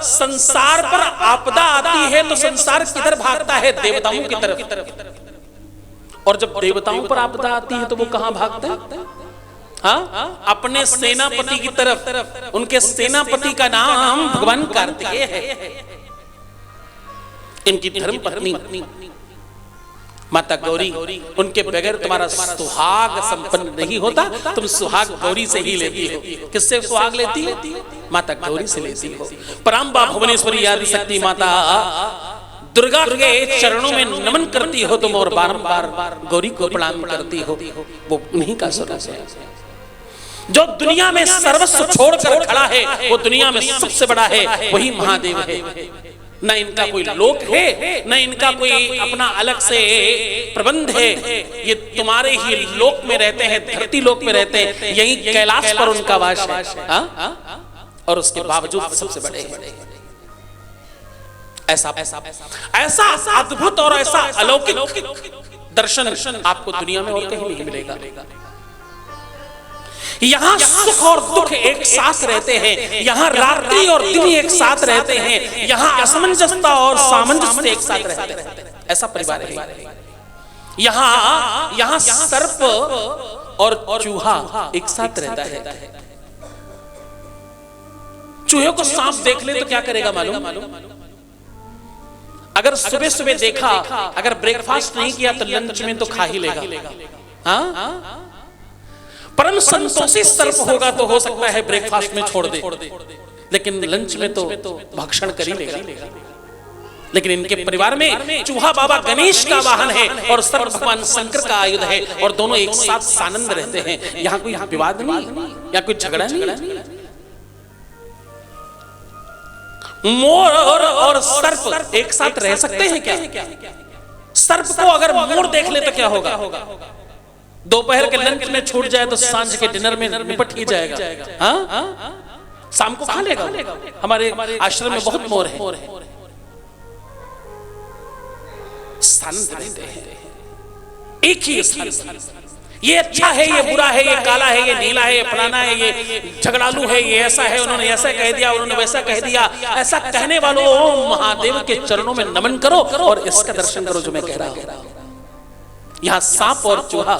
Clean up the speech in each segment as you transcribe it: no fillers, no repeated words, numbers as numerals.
संसार पर आपदा आती है तो संसार किधर भागता है? देवताओं की तरफ। और जब देवताओं पर आपदा आती है तो वो कहां भागता है? हाँ, अपने सेनापति की तरफ। उनके सेनापति का नाम भगवान कार्तिकेय है। इनकी धर्म पत्नी माता गौरी, उनके बगैर तुम्हारा सुहाग संपन्न नहीं होता। तुम सुहाग गौरी से ही लेती हो। किससे सुहाग लेती हो? माता गौरी से लेती हो। परांबा भुवनेश्वरी आदि शक्ति माता दुर्गा के चरणों में नमन करती हो तुम, और बारंबार गौरी को प्रणाम करती हो। वो उन्हीं का स्वरूप है जो दुनिया में सर्वस्व छोड़कर खड़ा है। वो दुनिया में सबसे बड़ा है, वही महादेव है। न इनका कोई लोक है, न इनका कोई अपना अलग से प्रबंध है। ये तुम्हारे ही लोक में रहते हैं, धरती लोक में रहते हैं। यही कैलाश पर उनका वास है। और उसके बावजूद सबसे बड़े हैं। ऐसा अद्भुत और ऐसा अलौकिक दर्शन आपको दुनिया में और कहीं नहीं मिलेगा। यहाँ सुख और दुख एक साथ रहते हैं। यहाँ रात्रि और दिन एक साथ रहते हैं। यहाँ असमंजसता और सामंजस्य एक साथ रहते हैं। ऐसा परिवार है। यहाँ सर्प और चूहा एक साथ रहता है। चूहे को सांप देख ले तो क्या करेगा मालूम? अगर सुबह सुबह देखा, अगर ब्रेकफास्ट नहीं किया तो लंच में तो खा ही लेगा। परम संतोषी सर्प होगा तो हो सकता है ब्रेकफास्ट में छोड़ दे, लेकिन लंच में तो भक्षण कर ही लेगा। लेकिन इनके परिवार में चूहा बाबा गणेश का वाहन है और सर्प भगवान शंकर का आयुध है, और दोनों एक साथ सानंद रहते हैं। यहाँ कोई विवाद नहीं, यहाँ कोई झगड़ा नहीं। मोर और सर्प एक साथ रह सकते हैं क्या? सर्प को अगर मोर देख ले तो क्या होगा? दोपहर के लंच में छूट जाए तो सांझ के डिनर में निपट ही जाएगा। हाँ, शाम को खा लेगा। हमारे आश्रम में बहुत मोर है। एक ही ये अच्छा है, ये बुरा है, ये काला है, ये नीला है, ये फलाना है, ये झगड़ालू है, ये ऐसा है, उन्होंने ऐसा कह दिया, उन्होंने वैसा कह दिया। ऐसा कहने वालों महादेव के चरणों में नमन करो और इसका दर्शन करो जो मैं कह रहा हूं। यहाँ सांप और चूहा,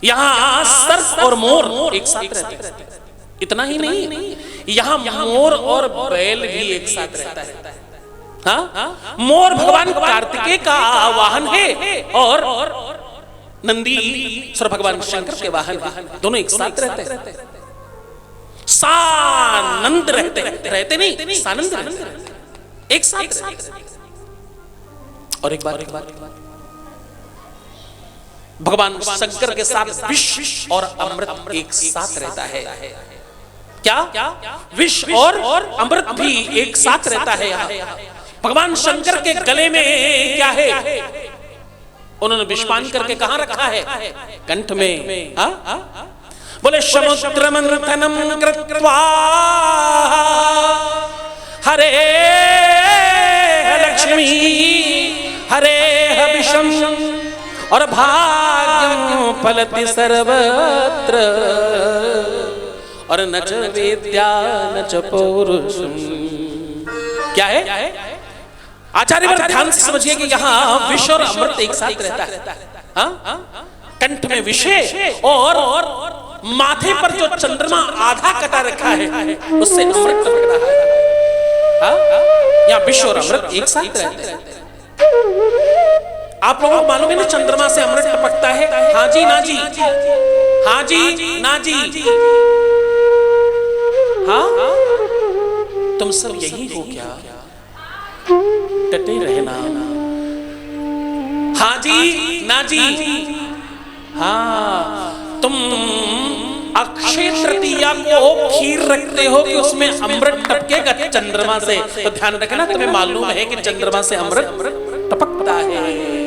यहाँ सर्प और मोर एक साथ रहते हैं। इतना ही नहीं, यहाँ मोर और बैल भी एक साथ रहता है। हाँ, मोर भगवान कार्तिकेय का वाहन है और नंदी सर भगवान शंकर के वाहन, दोनों एक साथ रहते हैं। सानंद रहते नहीं, सानंद रहते एक साथ। और एक बार भगवान शंकर के साथ विष और अमृत एक साथ रहता है। क्या? विष और अमृत भी एक साथ रहता है। भगवान शंकर के गले में क्या है? उन्होंने विषपान करके कहां रखा है? कंठ में। बोले समुद्र मंथनम कृत्वा हरे लक्ष्मी हरे विषम और भाग्यम फलति सर्वत्र और न च विद्या न च पौरुषम। क्या है? आचार्य वर्ग ध्यान से समझिए कि यहाँ विष और अमृत एक साथ रहता है। कंठ में विष और माथे पर जो चंद्रमा आधा कटा रखा है उससे अमृत टपक रहा है। यहाँ विष और अमृत एक साथ रहते हैं। आप लोगों को मालूम है ना चंद्रमा से अमृत टपकता है? हाँ जी, ना जी, हाँ जी, ना जी। हाँ, तुम सब यही हो क्या? डटे रहना। हाँ जी, ना जी। हाँ, तुम अक्षय तृतीया को खीर रखते हो कि उसमें अमृत टपकेगा चंद्रमा से, तो ध्यान रखना तुम्हें मालूम है कि चंद्रमा से अमृत टपकता है।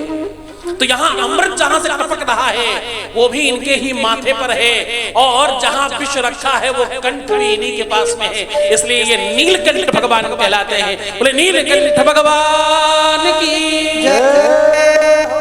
तो यहाँ अमृत जहां से टपक रहा है वो भी इनके ही माथे पर है, और जहां विष रखा है वो कंठ भी इन्हीं के पास में है। इसलिए ये नीलकंठ भगवान कहलाते हैं। बोले नीलकंठ भगवान की जय।